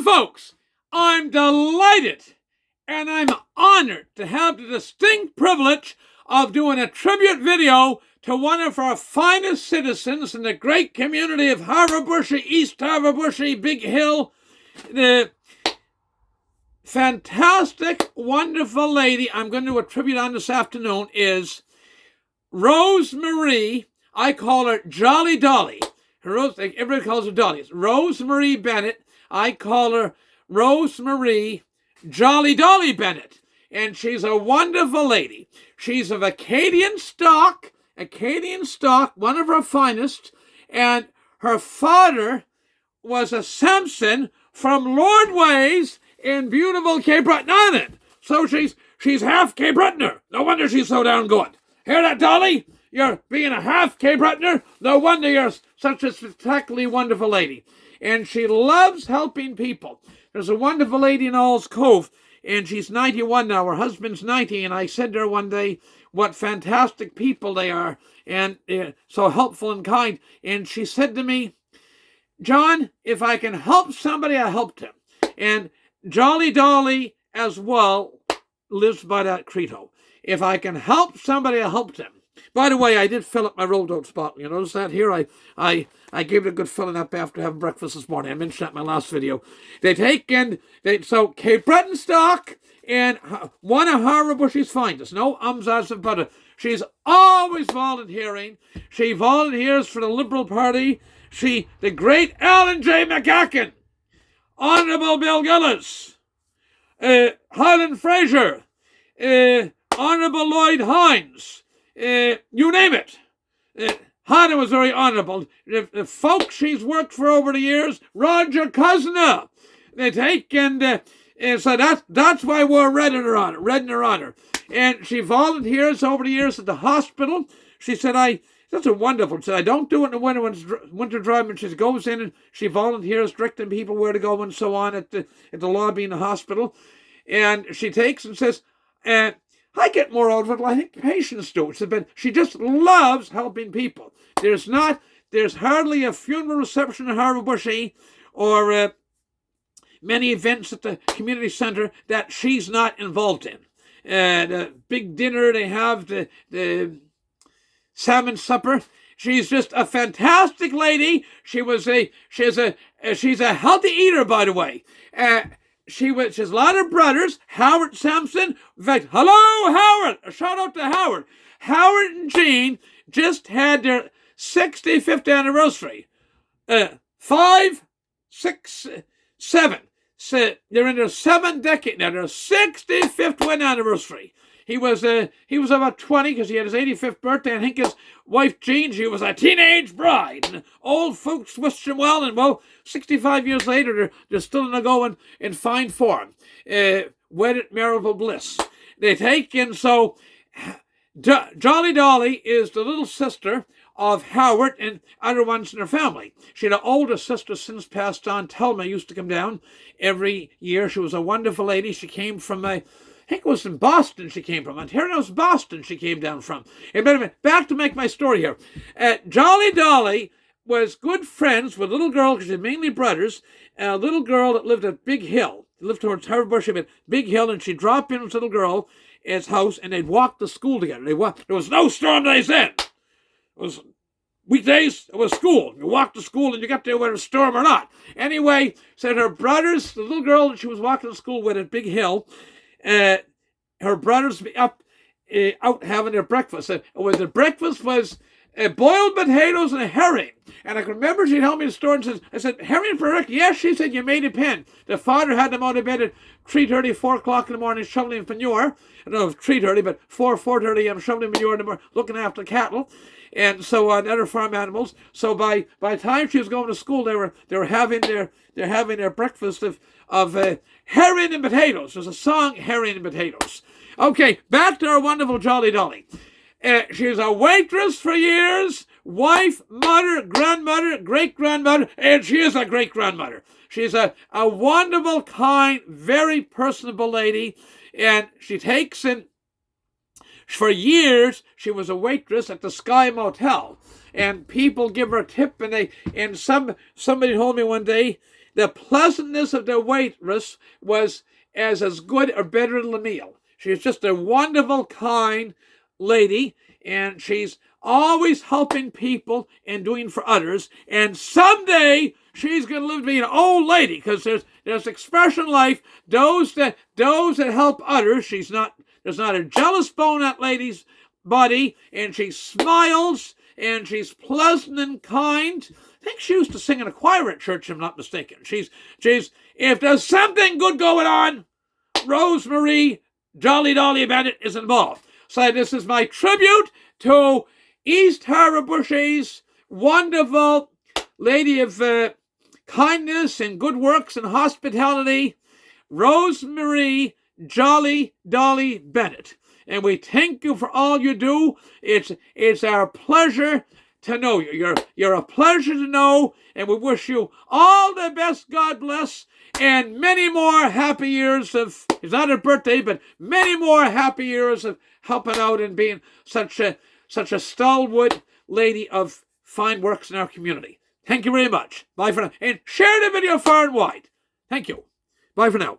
folks, I'm delighted and I'm honored to have the distinct privilege of doing a tribute video to one of our finest citizens in the great community of Harborbushy, East Harborbushy, Big Hill. The fantastic, wonderful lady I'm going to do a tribute on this afternoon is Rosemarie. I call her Jolly Dolly. Everybody calls her Dolly. It's Rosemarie Bennett. I call her Rosemarie Jolly Dolly Bennett. And she's a wonderful lady. She's of Acadian stock, one of our finest. And her father was a Sampson from Lord Ways in beautiful Cape Breton Island. So she's half Cape Bretoner. No wonder she's so down good. Hear that, Dolly? You're being a half Cape Bretoner? No wonder you're such a spectacularly wonderful lady. And she loves helping people. There's a wonderful lady in Auld's Cove, and she's 91 now. Her husband's 90, and I said to her one day what fantastic people they are, and so helpful and kind. And she said to me, John, if I can help somebody, I helped him. And Jolly Dolly as well lives by that credo. If I can help somebody, I helped him. By the way, I did fill up my rolled out spot. You notice that here? I gave it a good filling up after having breakfast this morning. I mentioned that in my last video. So Cape Breton stock and one of Harbourbushy's finest. No ums, as about it. She's always volunteering. She volunteers for the Liberal Party. The great Alan J. McGackin, Honourable Bill Gillis, Highland Fraser, Honourable Lloyd Hines, you name it. Hannah was very honourable. The folks she's worked for over the years, Roger Cosna, they take, and so that's why we're red in her honor. And she volunteers over the years at the hospital. She said, that's a wonderful. She said, I don't do it in the winter when it's winter dry, and she goes in and she volunteers, directing people where to go and so on at the lobby in the hospital. And she takes and says, I get more out of it than I think patients do. She just loves helping people. There's hardly a funeral reception in Harborbushy or many events at the community centre that she's not involved in. The big dinner they have, the salmon supper. She's just a fantastic lady. She's a healthy eater, by the way. She has a lot of brothers. Howard Sampson. In fact, hello, Howard. A shout out to Howard. Howard and Jean just had their 65th anniversary. 5, 6, 7. So they're in their 7th decade now. Their 65th wedding anniversary. He was about 20 because he had his 85th birthday. I think his wife Jean, she was a teenage bride. And old folks wished him well, and 65 years later, they're still in a going in fine form. Wedded marital bliss. They take in, so Jolly Dolly is the little sister of Howard and other ones in her family. She had an older sister since passed on. Telma used to come down every year. She was a wonderful lady. She came from I think it was in Boston she came from. Ontario's Boston she came down from. And back to make my story here. Jolly Dolly was good friends with a little girl, because they're mainly brothers, a little girl that lived at Big Hill. Lived towards Harborbushy, but Big Hill, and she'd drop in with this little girl at his house, and they'd walk to school together. There was no storm days then. It was weekdays, it was school. You walked to school and you got there whether a storm or not. Anyway, said her brothers, the little girl that she was walking to school with at Big Hill, her brothers be up out having their breakfast. The breakfast was boiled potatoes and a herring. And I can remember she told me the story and says, I said, herring for Rick? Yes, she said, you made a pen. The father had them out of bed at 3:30, 4 o'clock in the morning shoveling manure. I don't know if 3:30, but 4:30 I'm shoveling manure in the morning, looking after cattle. And so on other farm animals. So by the time she was going to school, they were having their breakfast of herring and potatoes. There's a song, Herring and Potatoes. Okay, back to our wonderful Jolly Dolly. She was a waitress for years, wife, mother, grandmother, great-grandmother, and she is a great-grandmother. She's a wonderful, kind, very personable lady, and she takes in. For years, she was a waitress at the Sky Motel, and people give her a tip, and somebody told me one day The pleasantness of the waitress was as good or better than the meal. She's just a wonderful, kind lady, and she's always helping people and doing for others. And someday she's going to live to be an old lady, because there's expression in life, those that help others. There's not a jealous bone in that lady's body, and she smiles, and she's pleasant and kind. I think she used to sing in a choir at church, if I'm not mistaken. She's if there's something good going on, Rosemary Jolly Dolly Bennett is involved. So this is my tribute to East Harbour-Bushy's wonderful lady of kindness and good works and hospitality, Rosemary Jolly Dolly Bennett. And we thank you for all you do. It's our pleasure to know you. You're a pleasure to know, and we wish you all the best. God bless, and many more happy years of, it's not a birthday, but many more happy years of helping out and being such a stalwart lady of fine works in our community. Thank you very much. Bye for now. And share the video far and wide. Thank you. Bye for now.